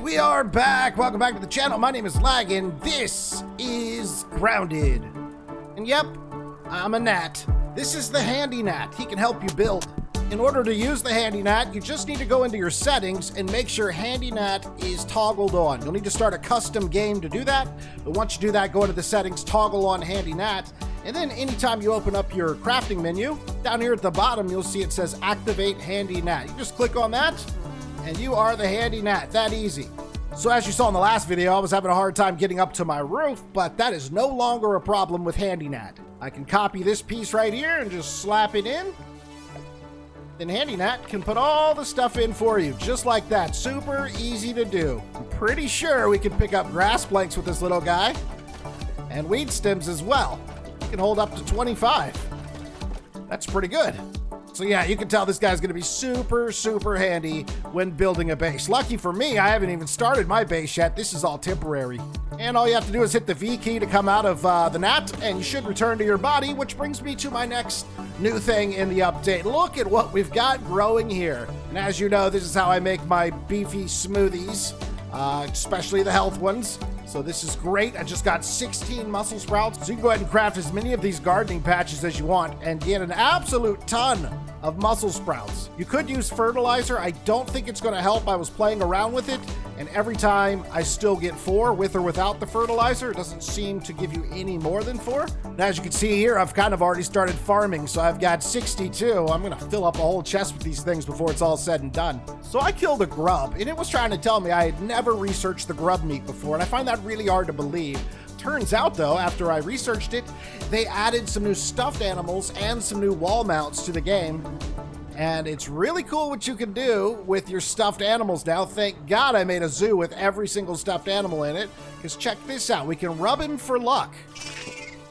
We are back. Welcome back to the channel. My name is Lag, and this is Grounded. And yep, I'm a gnat. This is the handy gnat. He can help you build. In order to use the handy gnat, you just need to go into your settings and make sure handy gnat is toggled on. You'll need to start a custom game to do that. But once you do that, go into the settings, toggle on handy gnat. And then anytime you open up your crafting menu, down here at the bottom, you'll see it says activate handy gnat. You just click on that, and you are the handy gnat. That easy. So as you saw in the last video, I was having a hard time getting up to my roof, but that is no longer a problem with handy gnat. I can copy this piece right here and just slap it in. Then handy gnat can put all the stuff in for you, just like that. Super easy to do. I'm pretty sure we can pick up grass planks with this little guy, and weed stems as well. You can hold up to 25. That's pretty good. So yeah, you can tell this guy's gonna be super, super handy when building a base. Lucky for me, I haven't even started my base yet. This is all temporary. And all you have to do is hit the V key to come out of the gnat, and you should return to your body, which brings me to my next new thing in the update. Look at what we've got growing here. And as you know, this is how I make my beefy smoothies, especially the health ones. So this is great. I just got 16 muscle sprouts. So you can go ahead and craft as many of these gardening patches as you want and get an absolute ton of muscle sprouts. You could use fertilizer. I don't think it's going to help. I was playing around with it, and every time I still get 4 with or without the fertilizer. It doesn't seem to give you any more than 4. And as you can see here, I've kind of already started farming, so I've got 62. I'm going to fill up a whole chest with these things before it's all said and done. So I killed a grub, and it was trying to tell me I had never researched the grub meat before, and I find that really hard to believe. Turns out though, after I researched it, they added some new stuffed animals and some new wall mounts to the game. And it's really cool what you can do with your stuffed animals now. Thank God I made a zoo with every single stuffed animal in it, because check this out. We can rub him for luck.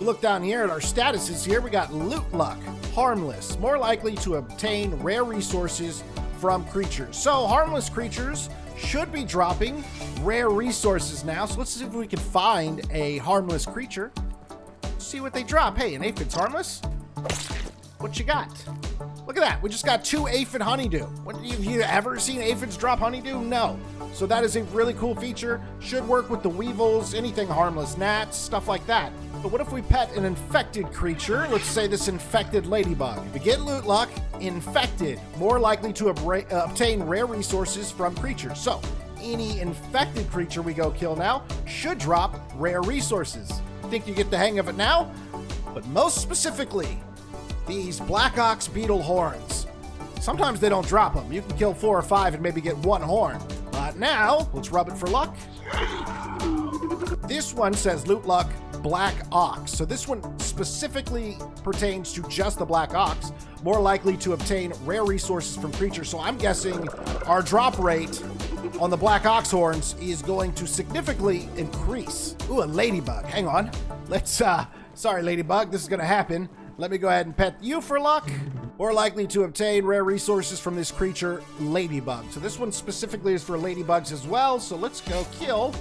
Look down here at our statuses here. We got loot luck, harmless, more likely to obtain rare resources from creatures. So harmless creatures should be dropping rare resources now. So let's see if we can find a harmless creature. See what they drop. Hey, an aphid's harmless. What you got? Look at that. We just got 2 aphid honeydew. Have you ever seen aphids drop honeydew? No. So that is a really cool feature. Should work with the weevils, anything harmless, gnats, stuff like that. But what if we pet an infected creature? Let's say this infected ladybug. If you get loot luck, infected, more likely to obtain rare resources from creatures. So any infected creature we go kill now should drop rare resources. Think you get the hang of it now? But most specifically, these black ox beetle horns. Sometimes they don't drop them. You can kill 4 or 5 and maybe get 1 horn. But now, let's rub it for luck. This one says loot luck, black ox. So this one specifically pertains to just the black ox, more likely to obtain rare resources from creatures. So I'm guessing our drop rate on the black ox horns is going to significantly increase. Ooh, a ladybug. Hang on. Let's, sorry, ladybug, this is gonna happen. Let me go ahead and pet you for luck. More likely to obtain rare resources from this creature, ladybug. So this one specifically is for ladybugs as well. So let's go kill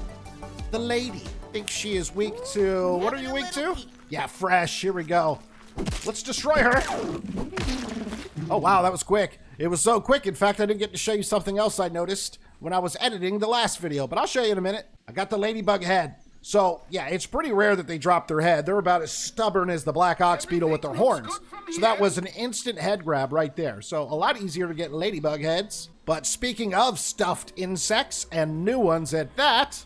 the lady. I think she is weak to, what are you weak to? Yeah, fresh, here we go. Let's destroy her. Oh wow, that was quick. It was so quick, in fact, I didn't get to show you something else I noticed when I was editing the last video, but I'll show you in a minute. I got the ladybug head. So yeah, it's pretty rare that they drop their head. They're about as stubborn as the black ox beetle with their horns. So that was an instant head grab right there. So a lot easier to get ladybug heads. But speaking of stuffed insects, and new ones at that,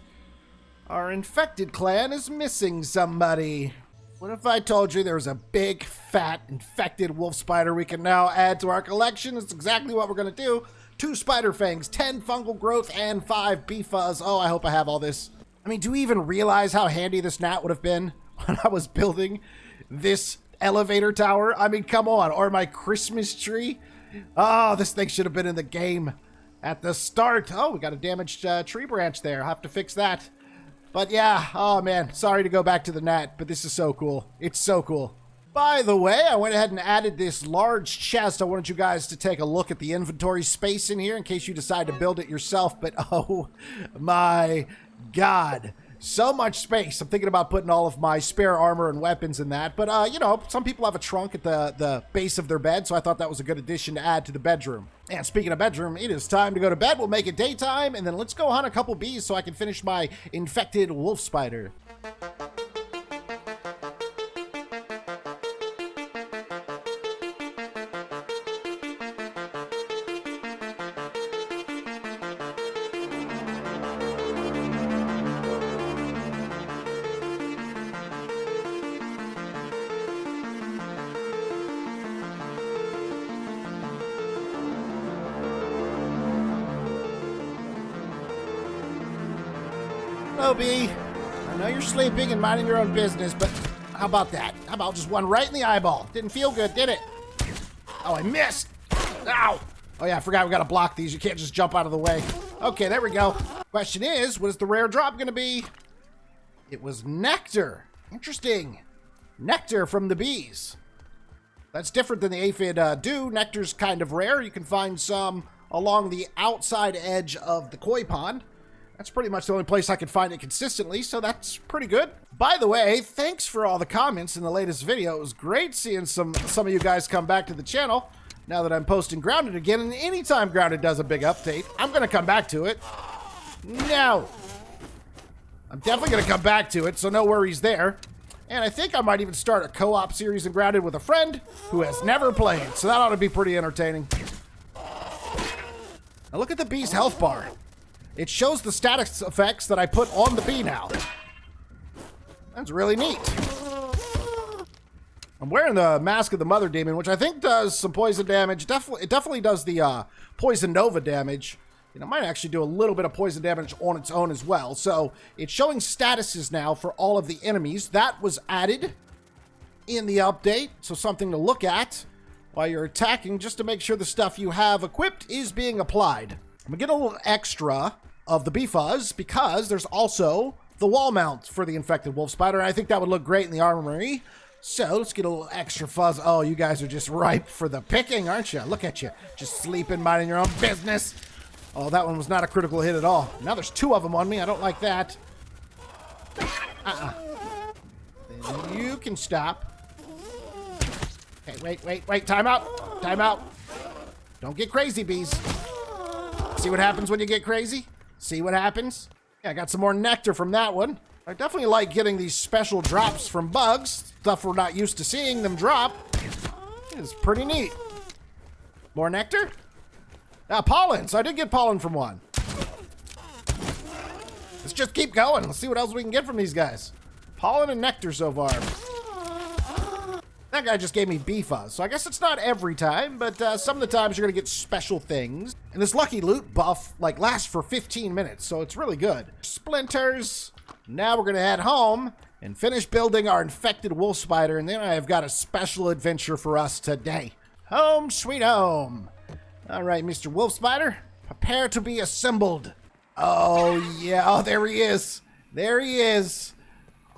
our infected clan is missing somebody. What if I told you there was a big, fat, infected wolf spider we can now add to our collection? That's exactly what we're gonna do. 2 spider fangs, 10 fungal growth, and 5 bee fuzz. Oh, I hope I have all this. I mean, do you even realize how handy this gnat would have been when I was building this elevator tower? I mean, come on. Or my Christmas tree. Oh, this thing should have been in the game at the start. Oh, we got a damaged tree branch there. I'll have to fix that. But yeah, oh man, sorry to go back to the gnat, but this is so cool. It's so cool. By the way, I went ahead and added this large chest. I wanted you guys to take a look at the inventory space in here in case you decide to build it yourself. But oh my God, so much space. I'm thinking about putting all of my spare armor and weapons in that. But, you know, some people have a trunk at the base of their bed, so I thought that was a good addition to add to the bedroom. And speaking of bedroom, it is time to go to bed. We'll make it daytime, and then let's go hunt a couple bees so I can finish my infected wolf spider. Hello, bee. I know you're sleeping and minding your own business, but how about that? How about just one right in the eyeball? Didn't feel good, did it? Oh, I missed. Ow. Oh, yeah, I forgot we got to block these. You can't just jump out of the way. Okay, there we go. Question is, what is the rare drop going to be? It was nectar. Interesting. Nectar from the bees. That's different than the aphid dew. Nectar's kind of rare. You can find some along the outside edge of the koi pond. That's pretty much the only place I can find it consistently, so that's pretty good. By the way, thanks for all the comments in the latest video. It was great seeing some of you guys come back to the channel now that I'm posting Grounded again, and anytime Grounded does a big update, I'm going to come back to it. No. I'm definitely going to come back to it, so no worries there. And I think I might even start a co-op series in Grounded with a friend who has never played, so that ought to be pretty entertaining. Now look at the bee's health bar. It shows the status effects that I put on the bee now. That's really neat. I'm wearing the Mask of the Mother Demon, which I think does some poison damage. It definitely does the Poison Nova damage. And it might actually do a little bit of poison damage on its own as well. So it's showing statuses now for all of the enemies. That was added in the update. So something to look at while you're attacking, just to make sure the stuff you have equipped is being applied. I'm gonna get a little extra of the bee fuzz because there's also the wall mount for the infected wolf spider. And I think that would look great in the armory. So let's get a little extra fuzz. Oh, you guys are just ripe for the picking, aren't you? Look at you, just sleeping, minding your own business. Oh, that one was not a critical hit at all. Now there's two of them on me. I don't like that. Then you can stop. Okay, wait. Time out. Time out. Don't get crazy, bees. See what happens when you get crazy? See what happens? Yeah, I got some more nectar from that one. I definitely like getting these special drops from bugs. Stuff we're not used to seeing them drop. It's pretty neat. More nectar? Pollen. So I did get pollen from one. Let's just keep going. Let's see what else we can get from these guys. Pollen and nectar so far. That guy just gave me bee fuzz, so I guess it's not every time, but some of the times you're gonna get special things. And this lucky loot buff, like, lasts for 15 minutes, so it's really good. Splinters. Now we're gonna head home and finish building our infected wolf spider, and then I've got a special adventure for us today. Home sweet home. All right, Mr. Wolf Spider, prepare to be assembled. Oh, yeah. Oh, there he is. There he is.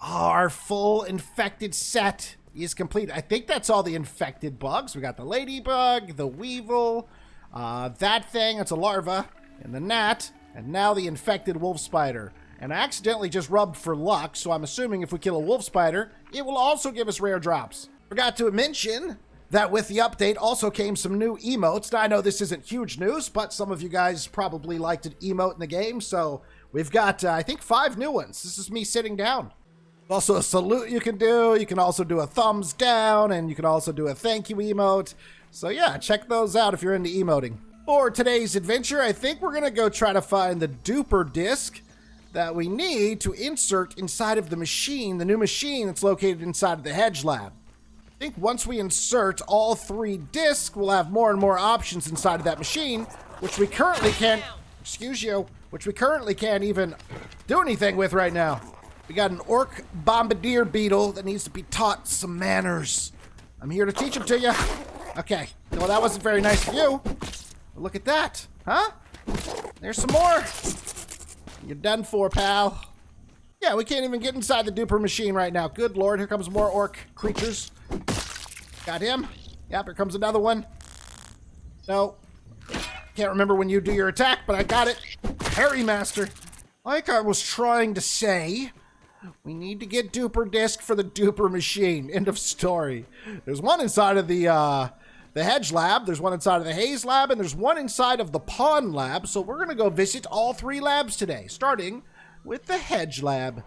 Oh, our full infected set is complete. I think that's all the infected bugs. We got the ladybug, the weevil, that thing, that's a larva, and the gnat, and now the infected wolf spider. And I accidentally just rubbed for luck, so I'm assuming if we kill a wolf spider, it will also give us rare drops. Forgot to mention that with the update also came some new emotes. Now, I know this isn't huge news, but some of you guys probably liked an emote in the game, so we've got, I think, 5 new ones. This is me sitting down. Also a salute you can do. You can also do a thumbs down, and you can also do a thank you emote. So yeah, check those out if you're into emoting. For today's adventure, I think we're gonna go try to find the Duper disc that we need to insert inside of the machine, the new machine that's located inside of the Hedge Lab. I think once we insert all 3 discs, we'll have more and more options inside of that machine, which we currently can't, which we currently can't even do anything with right now. We got an orc bombardier beetle that needs to be taught some manners. I'm here to teach them to you. Okay, well, that wasn't very nice of you. But look at that, huh? There's some more. You're done for, pal. Yeah, we can't even get inside the Duper machine right now. Good lord, here comes more orc creatures. Got him. Yep, here comes another one. No. Can't remember when you do your attack, but I got it. Harry Master. Like I was trying to say, we need to get Duper disc for the Duper machine. End of story. There's one inside of the Hedge Lab, there's one inside of the Haze Lab, and there's one inside of the Pawn Lab. So we're going to go visit all 3 labs today, starting with the Hedge Lab.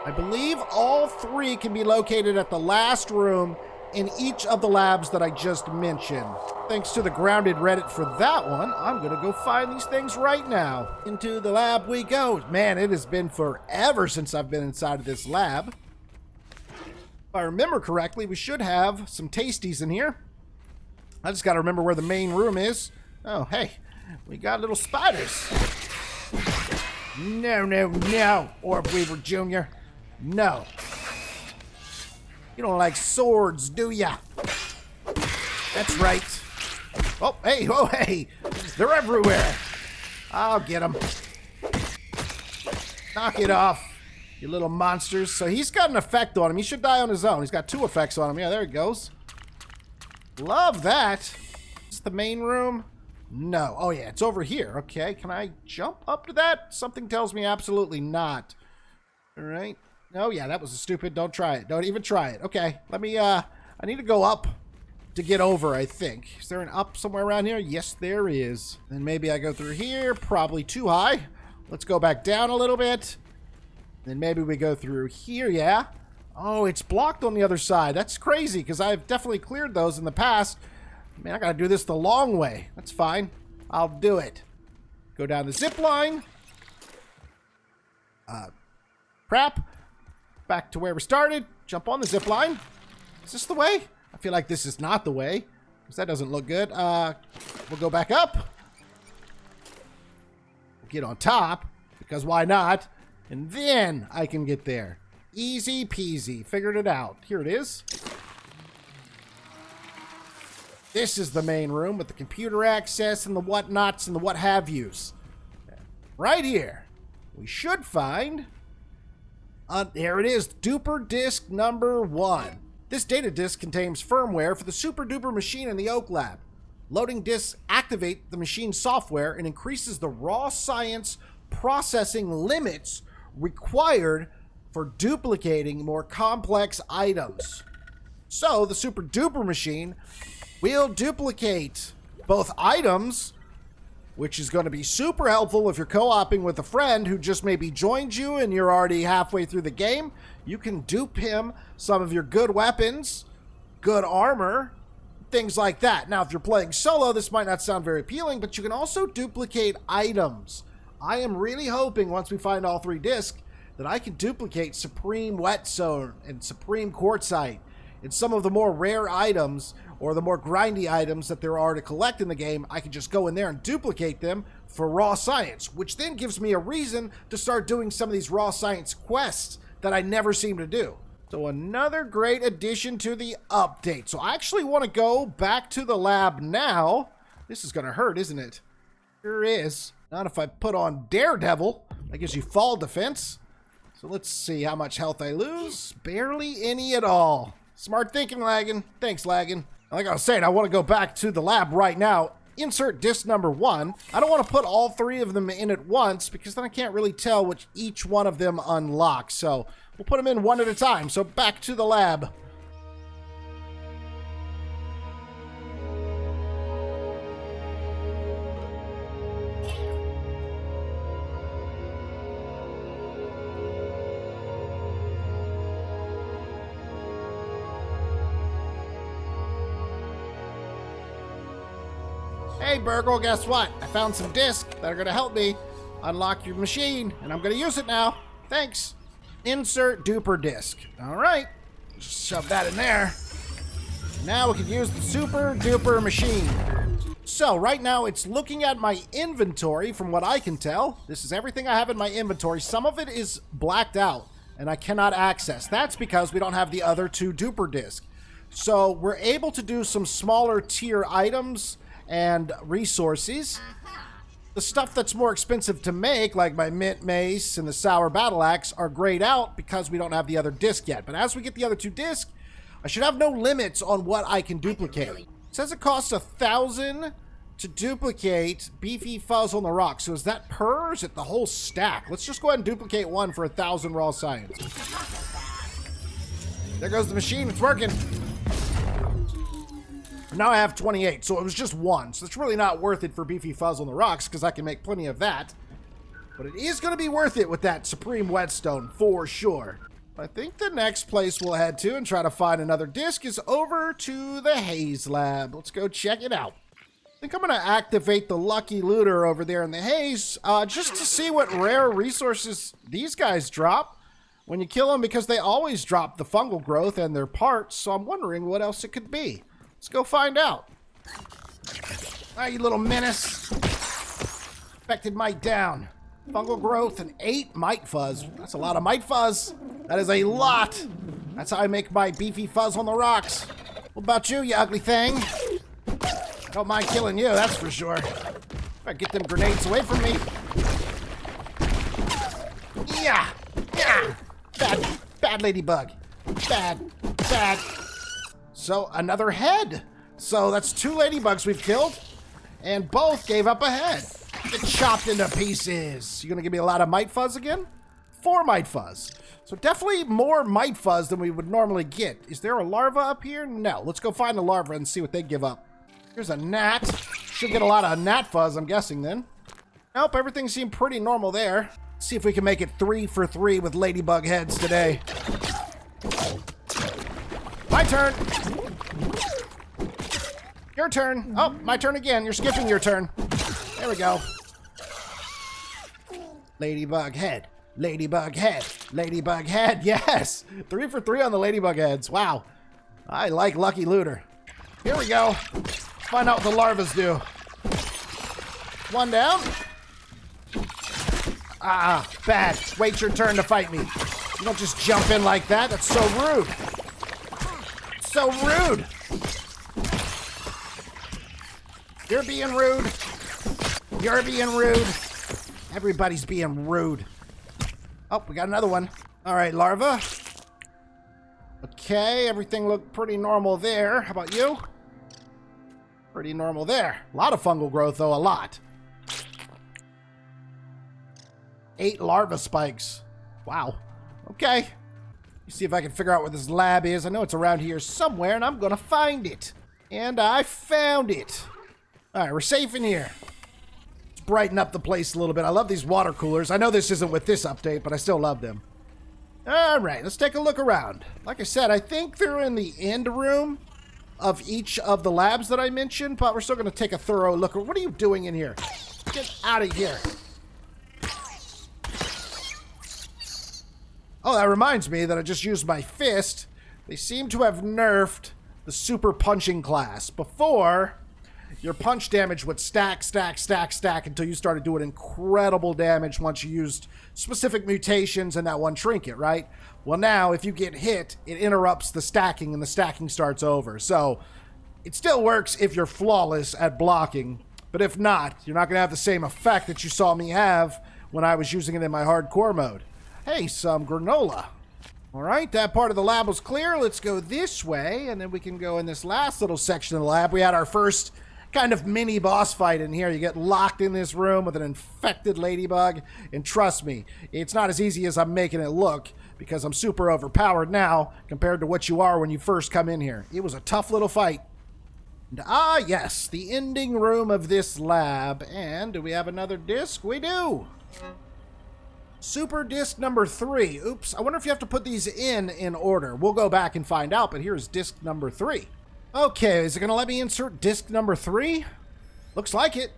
I believe all 3 can be located at the last room in each of the labs that I just mentioned. Thanks to the Grounded Reddit for that one, I'm going to go find these things right now. Into the lab we go. Man, it has been forever since I've been inside of this lab. If I remember correctly, we should have some tasties in here. I just got to remember where the main room is. Oh, hey, we got little spiders. No, no, no, Orb Weaver Jr. No. You don't like swords, do ya? That's right. Oh, hey. They're everywhere. I'll get them. Knock it off, you little monsters. So he's got an effect on him. He should die on his own. He's got 2 effects on him. Yeah, there he goes. Love that. Is this the main room? No. Oh, yeah, it's over here. Okay, can I jump up to that? Something tells me absolutely not. All right. Oh, yeah, that was stupid. Don't try it. Don't even try it. Okay, let me, I need to go up to get over, I think. Is there an up somewhere around here? Yes, there is. Then maybe I go through here. Probably too high. Let's go back down a little bit. Then maybe we go through here, yeah. Oh, it's blocked on the other side. That's crazy, because I've definitely cleared those in the past. Man, I gotta do this the long way. That's fine. I'll do it. Go down the zip line. Crap. Back to where we started. Jump on the zip line. Is this the way? I feel like this is not the way, because that doesn't look good. We'll go back up. Get on top, because why not? And then I can get there. Easy peasy. Figured it out. Here it is. This is the main room with the computer access and the whatnots and the what have yous. Right here, we should find... there it is, Duper Disk number 1. This data disk contains firmware for the Super Duper machine in the Oak Lab. Loading disks activate the machine's software and increases the raw science processing limits required for duplicating more complex items. So the Super Duper machine will duplicate both items, which is going to be super helpful if you're co-oping with a friend who just maybe joined you and you're already halfway through the game. You can dupe him some of your good weapons, good armor, things like that. Now, if you're playing solo, this might not sound very appealing, but you can also duplicate items. I am really hoping once we find all 3 discs that I can duplicate Supreme Whetstone and Supreme Quartzite and some of the more rare items or the more grindy items that there are to collect in the game. I can just go in there and duplicate them for raw science, which then gives me a reason to start doing some of these raw science quests that I never seem to do. So another great addition to the update. So I actually want to go back to the lab now. This is going to hurt, isn't it? Sure is. Not if I put on Daredevil. That gives you fall defense. So let's see how much health I lose. Barely any at all. Smart thinking, Laggin. Thanks, Laggin. Like I was saying, I want to go back to the lab right now. Insert disc number 1. I don't want to put all 3 of them in at once because then I can't really tell which each one of them unlocks. So we'll put them in one at a time. So back to the lab. Hey, Burgle, guess what? I found some discs that are going to help me unlock your machine, and I'm going to use it now. Thanks. Insert Duper disc. All right. Just shove that in there. Now we can use the Super Duper machine. So right now it's looking at my inventory from what I can tell. This is everything I have in my inventory. Some of it is blacked out and I cannot access. That's because we don't have the other 2 Duper discs. So we're able to do some smaller tier items and resources. The stuff that's more expensive to make, like my mint mace and the sour battle axe, are grayed out because we don't have the other disc yet. But as we get the other 2 discs, I should have no limits on what I can duplicate. It says it costs 1,000 to duplicate beefy fuzz on the rock. So is that per, or is it the whole stack? Let's just go ahead and duplicate 1 for 1,000 raw science. There goes the machine, it's working. Now I have 28, so it was just 1. So it's really not worth it for beefy fuzz on the rocks, because I can make plenty of that. But it is going to be worth it with that supreme whetstone, for sure. I think the next place we'll head to and try to find another disc is over to the Haze Lab. Let's go check it out. I think I'm going to activate the Lucky Looter over there in the Haze, just to see what rare resources these guys drop when you kill them, because they always drop the fungal growth and their parts, so I'm wondering what else it could be. Let's go find out. Ah, you little menace. Infected mite down. Fungal growth and 8 mite fuzz. That's a lot of mite fuzz. That is a lot. That's how I make my beefy fuzz on the rocks. What about you, you ugly thing? Don't mind killing you, that's for sure. Better get them grenades away from me. Yeah. Yeah. Bad ladybug. Bad. So, another head. So, that's 2 ladybugs we've killed. And both gave up a head. Get chopped into pieces. You gonna give me a lot of mite fuzz again? 4 mite fuzz. So, definitely more mite fuzz than we would normally get. Is there a larva up here? No. Let's go find a larva and see what they give up. Here's a gnat. Should get a lot of gnat fuzz, I'm guessing, then. Nope, everything seemed pretty normal there. Let's see if we can make it 3 for 3 with ladybug heads today. My turn. Your turn. Oh, my turn again. You're skipping your turn. There we go. Ladybug head. Ladybug head. Ladybug head. Yes. 3 for 3 on the ladybug heads. Wow. I like Lucky Looter. Here we go. Let's find out what the larvas do. 1 down. Ah, bad. Wait your turn to fight me. You don't just jump in like that. That's so rude. So rude. You're being rude. You're being rude. Everybody's being rude. Oh, we got another one. All right, larva. Okay, everything looked pretty normal there. How about you? Pretty normal there. A lot of fungal growth, though. A lot. 8 larva spikes. Wow. Okay. See if I can figure out where this lab is. I know it's around here somewhere, and I'm gonna find it. And I found it. All right, we're safe in here. Let's brighten up the place a little bit. I love these water coolers. I know this isn't with this update, but I still love them. All right, let's take a look around. Like I said, I think they're in the end room of each of the labs that I mentioned, but we're still gonna take a thorough look. What are you doing in here? Get out of here. Oh, that reminds me that I just used my fist. They seem to have nerfed the super punching class. Before, your punch damage would stack until you started doing incredible damage once you used specific mutations and that one trinket, right? Well, now, if you get hit, it interrupts the stacking and the stacking starts over. So, it still works if you're flawless at blocking. But if not, you're not going to have the same effect that you saw me have when I was using it in my hardcore mode. Hey, some granola. All right, that part of the lab was clear. Let's go this way, and then we can go in this last little section of the lab. We had our first kind of mini boss fight in here. You get locked in this room with an infected ladybug, and trust me, it's not as easy as I'm making it look, because I'm super overpowered now compared to what you are when you first come in here. It was a tough little fight. And, yes, the ending room of this lab. And do we have another disc? We do. Super disc number 3. Oops, I wonder if you have to put these in order. We'll go back and find out, but here's disc number 3. Okay, is it gonna let me insert disc number 3? Looks like it.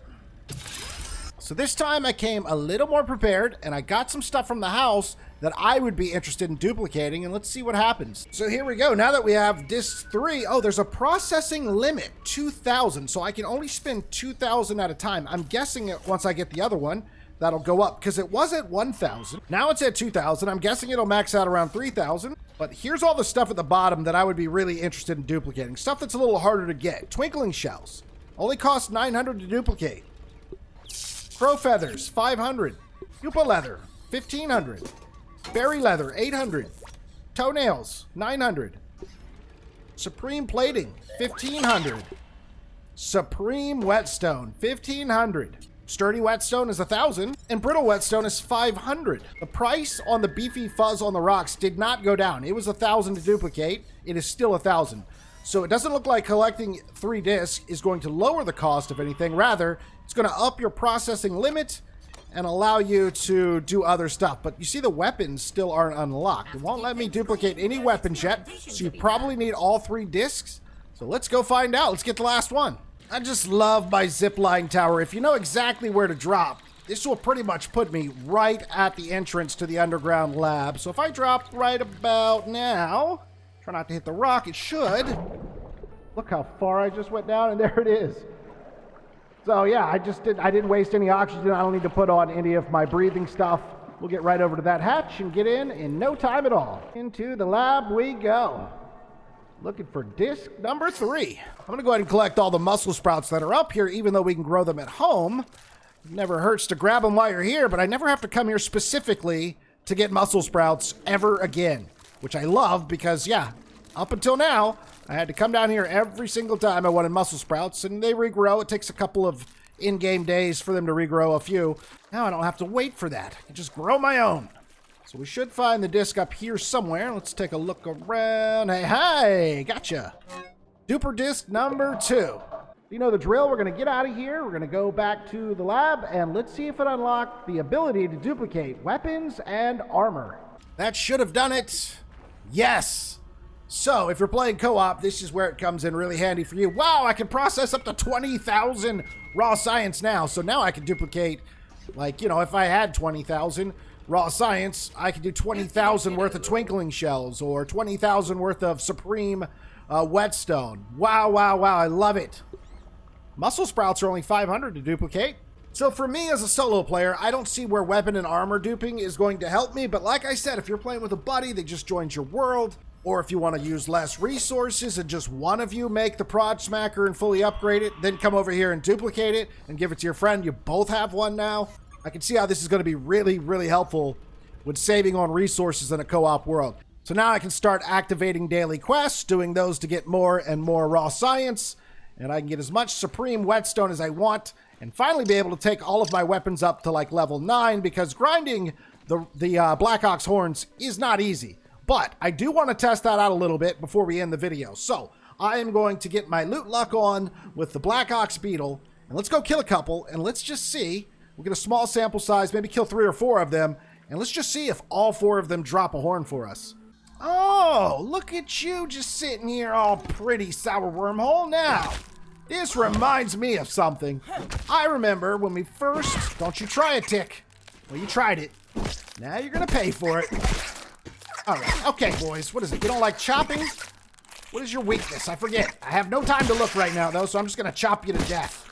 So this time I came a little more prepared, and I got some stuff from the house that I would be interested in duplicating, and let's see what happens. So here we go. Now that we have disc 3, oh, there's a processing limit, 2,000, so I can only spend 2,000 at a time. I'm guessing it once I get the other one, that'll go up, because it was at 1,000. Now it's at 2,000. I'm guessing it'll max out around 3,000. But here's all the stuff at the bottom that I would be really interested in duplicating. Stuff that's a little harder to get. Twinkling shells. Only costs 900 to duplicate. Crow feathers, 500. Pupa leather, 1500. Berry leather, 800. Toenails, 900. Supreme plating, 1500. Supreme whetstone, 1500. Sturdy whetstone is 1000, and brittle whetstone is 500. The price on the beefy fuzz on the rocks did not go down. It was 1000 to duplicate. It is still 1000. So it doesn't look like collecting 3 discs is going to lower the cost of anything. Rather, it's going to up your processing limit and allow you to do other stuff. But you see the weapons still aren't unlocked. It won't let me duplicate any weapons yet, so you probably need all 3 discs. So let's go find out. Let's get the last one. I just love my zipline tower. If you know exactly where to drop, this will pretty much put me right at the entrance to the underground lab. So if I drop right about now, try not to hit the rock, it should. Look how far I just went down, and there it is. So yeah, I didn't waste any oxygen. I don't need to put on any of my breathing stuff. We'll get right over to that hatch and get in no time at all. Into the lab we go. Looking for disc number 3. I'm gonna go ahead and collect all the muscle sprouts that are up here, even though we can grow them at home. It never hurts to grab them while you're here, but I never have to come here specifically to get muscle sprouts ever again, which I love because, yeah, up until now, I had to come down here every single time I wanted muscle sprouts, and they regrow. It takes a couple of in-game days for them to regrow a few. Now I don't have to wait for that. I can just grow my own. So we should find the disc up here somewhere. Let's take a look around. Hey, gotcha. Duper disc number 2. You know the drill. We're going to get out of here. We're going to go back to the lab, and let's see if it unlocked the ability to duplicate weapons and armor. That should have done it. Yes. So if you're playing co-op, this is where it comes in really handy for you. Wow, I can process up to 20,000 raw science now. So now I can duplicate, like, you know, if I had 20,000 raw science, I could do 20,000 worth of twinkling shells or 20,000 worth of supreme whetstone. Wow, wow, wow, I love it. Muscle sprouts are only 500 to duplicate. So for me as a solo player, I don't see where weapon and armor duping is going to help me. But like I said, if you're playing with a buddy that just joins your world, or if you want to use less resources and just one of you make the prod smacker and fully upgrade it, then come over here and duplicate it and give it to your friend. You both have one now. I can see how this is going to be really, really helpful with saving on resources in a co-op world. So now I can start activating daily quests, doing those to get more and more raw science, and I can get as much supreme whetstone as I want, and finally be able to take all of my weapons up to like level 9, because grinding the Black Ox horns is not easy. But I do want to test that out a little bit before we end the video. So I am going to get my loot luck on with the Black Ox beetle, and let's go kill a couple, and let's just see. We'll get a small sample size, maybe kill 3 or 4 of them, and let's just see if all 4 of them drop a horn for us. Oh, look at you just sitting here all pretty, sour wormhole. Now, this reminds me of something. I remember when we first... Don't you try it, Tick. Well, you tried it. Now you're going to pay for it. All right. Okay, boys. What is it? You don't like chopping? What is your weakness? I forget. I have no time to look right now, though, so I'm just going to chop you to death.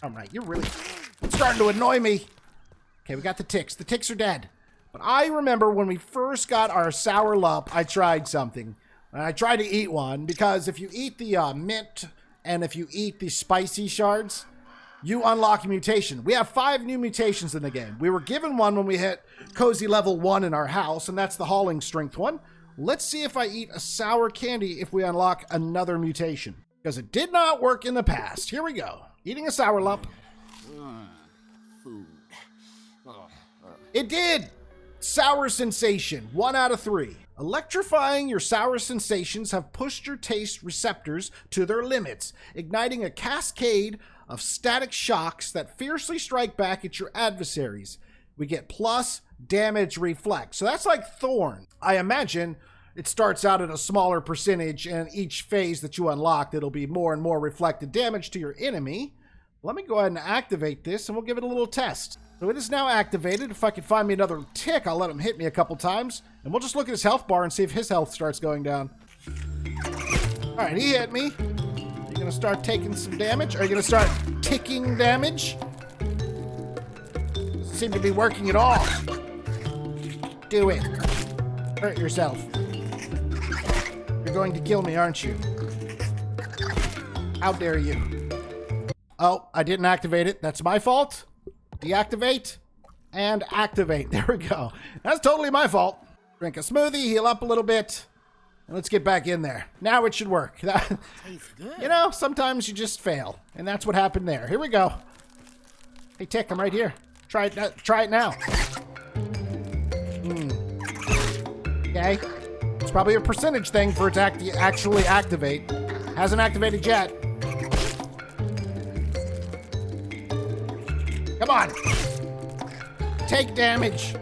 All right. You're really... starting to annoy me. Okay, we got the ticks. The ticks are dead. But I remember when we first got our sour lump, I tried something. And I tried to eat one, because if you eat the mint and if you eat the spicy shards, you unlock a mutation. We have 5 new mutations in the game. We were given one when we hit cozy level 1 in our house, and that's the hauling strength one. Let's see if I eat a sour candy if we unlock another mutation, because it did not work in the past. Here we go. Eating a sour lump. Food. It did! Sour sensation, 1 out of 3. Electrifying your sour sensations have pushed your taste receptors to their limits, igniting a cascade of static shocks that fiercely strike back at your adversaries. We get plus damage reflect. So that's like Thorn. I imagine it starts out at a smaller percentage, and each phase that you unlock, it'll be more and more reflected damage to your enemy. Let me go ahead and activate this, and we'll give it a little test. So it is now activated. If I can find me another tick, I'll let him hit me a couple times, and we'll just look at his health bar and see if his health starts going down. All right, he hit me. Are you going to start taking some damage? Are you going to start ticking damage? Doesn't seem to be working at all. Do it. Hurt yourself. You're going to kill me, aren't you? How dare you? Oh, I didn't activate it. That's my fault. Deactivate and activate. There we go. That's totally my fault. Drink a smoothie, heal up a little bit, and let's get back in there. Now it should work. Tastes good. You know, sometimes you just fail, and that's what happened there. Here we go. Hey, Tick, I'm right here. Try it now. Okay. It's probably a percentage thing for it to actually activate. Hasn't activated yet. Come on. Take damage.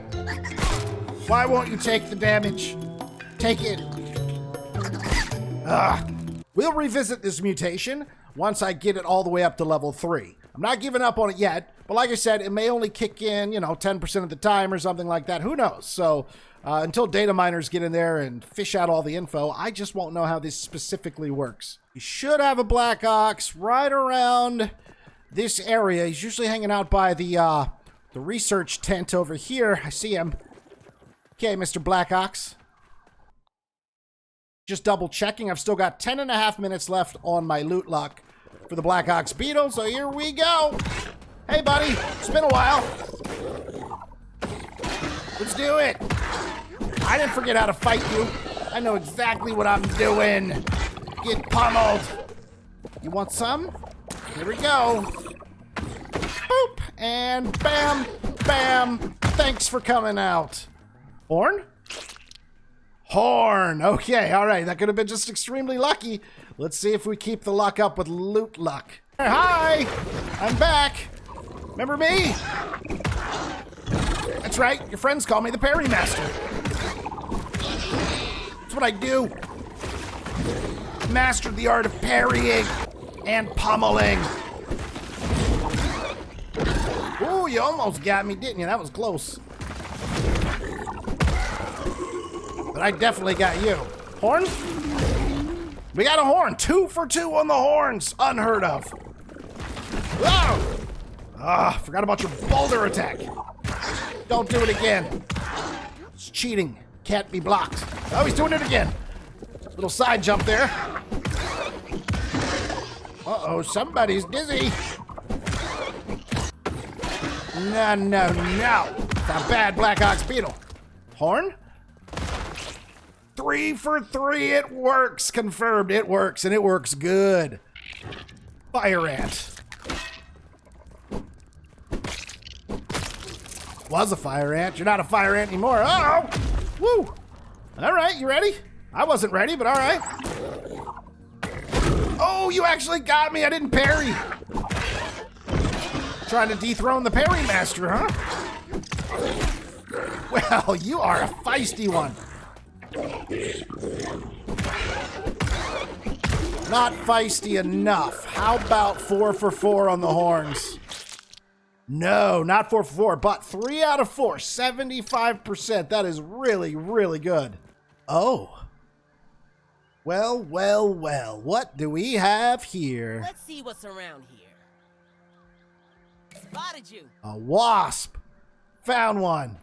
Why won't you take the damage? Take it. Ugh. We'll revisit this mutation once I get it all the way up to level 3. I'm not giving up on it yet, but like I said, it may only kick in, 10% of the time or something like that. Who knows? So until data miners get in there and fish out all the info, I just won't know how this specifically works. You should have a Black Ox right around this area. He's usually hanging out by the research tent over here. I see him. Okay, Mr. Black Ox. Just double checking. I've still got 10.5 minutes left on my loot luck for the Black Ox beetle, so here we go. Hey, buddy. It's been a while. Let's do it. I didn't forget how to fight you. I know exactly what I'm doing. Get pummeled. You want some? Here we go. Boop. And bam, bam. Thanks for coming out. Horn? Horn. Okay, all right. That could have been just extremely lucky. Let's see if we keep the luck up with loot luck. Hi, I'm back. Remember me? That's right. Your friends call me the Parry Master. That's what I do. Mastered the art of parrying and pummeling. Ooh, you almost got me, didn't you? That was close. But I definitely got you. Horn? We got a horn. 2 for 2 on the horns. Unheard of. Whoa! Ah, forgot about your boulder attack. Don't do it again. It's cheating. Can't be blocked. Oh, he's doing it again. Little side jump there. Uh-oh, somebody's dizzy. No. It's a bad Black Ox beetle. Horn? 3 for 3. It works. Confirmed. It works, and it works good. Fire ant. Was a fire ant. You're not a fire ant anymore. Uh-oh. Woo. All right, you ready? I wasn't ready, but all right. Oh, you actually got me. I didn't parry. Trying to dethrone the Parry Master, huh? Well, you are a feisty one. Not feisty enough. How about 4 for 4 on the horns? No, not 4 for 4, but 3 out of 4, 75%. That is really, really good. Oh. Well. What do we have here? Let's see what's around here. Spotted you. A wasp. Found one.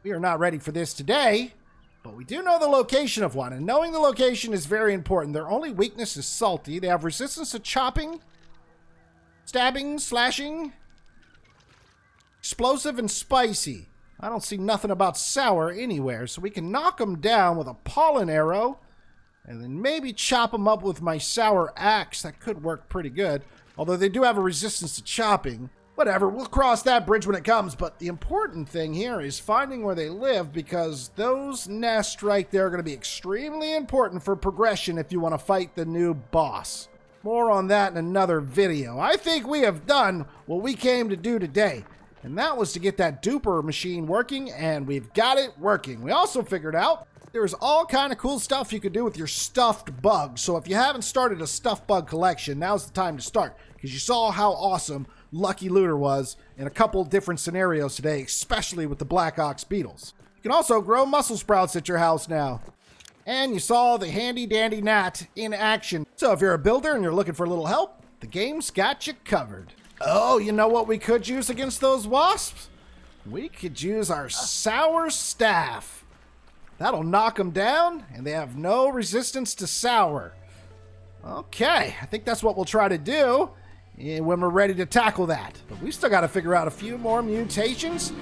We are not ready for this today, but we do know the location of one, and knowing the location is very important. Their only weakness is salty. They have resistance to chopping, stabbing, slashing, explosive, and spicy. I don't see nothing about sour anywhere, so we can knock them down with a pollen arrow and then maybe chop them up with my sour axe. That could work pretty good, although they do have a resistance to chopping. Whatever, we'll cross that bridge when it comes, but the important thing here is finding where they live, because those nests right there are going to be extremely important for progression if you want to fight the new boss. More on that in another video. I think we have done what we came to do today, and that was to get that Duper machine working, and we've got it working. We also figured out there's all kind of cool stuff you could do with your stuffed bugs, so if you haven't started a stuffed bug collection, now's the time to start, because you saw how awesome Lucky Looter was in a couple different scenarios today, especially with the Black Ox beetles. You can also grow muscle sprouts at your house now. And you saw the handy dandy gnat in action. So if you're a builder and you're looking for a little help, the game's got you covered. Oh, you know what we could use against those wasps? We could use our sour staff. That'll knock them down, and they have no resistance to sour. Okay, I think that's what we'll try to do when we're ready to tackle that. But we still got to figure out a few more mutations,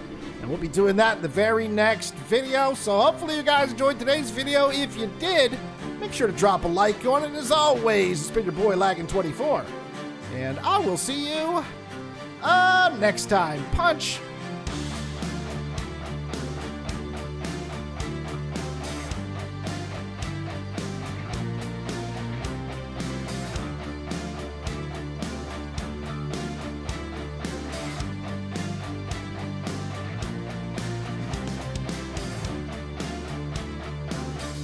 and we'll be doing that in the very next video. So hopefully you guys enjoyed today's video. If you did, make sure to drop a like on it. And as always, it's been your boy Laggin24, and I will see you next time. Punch!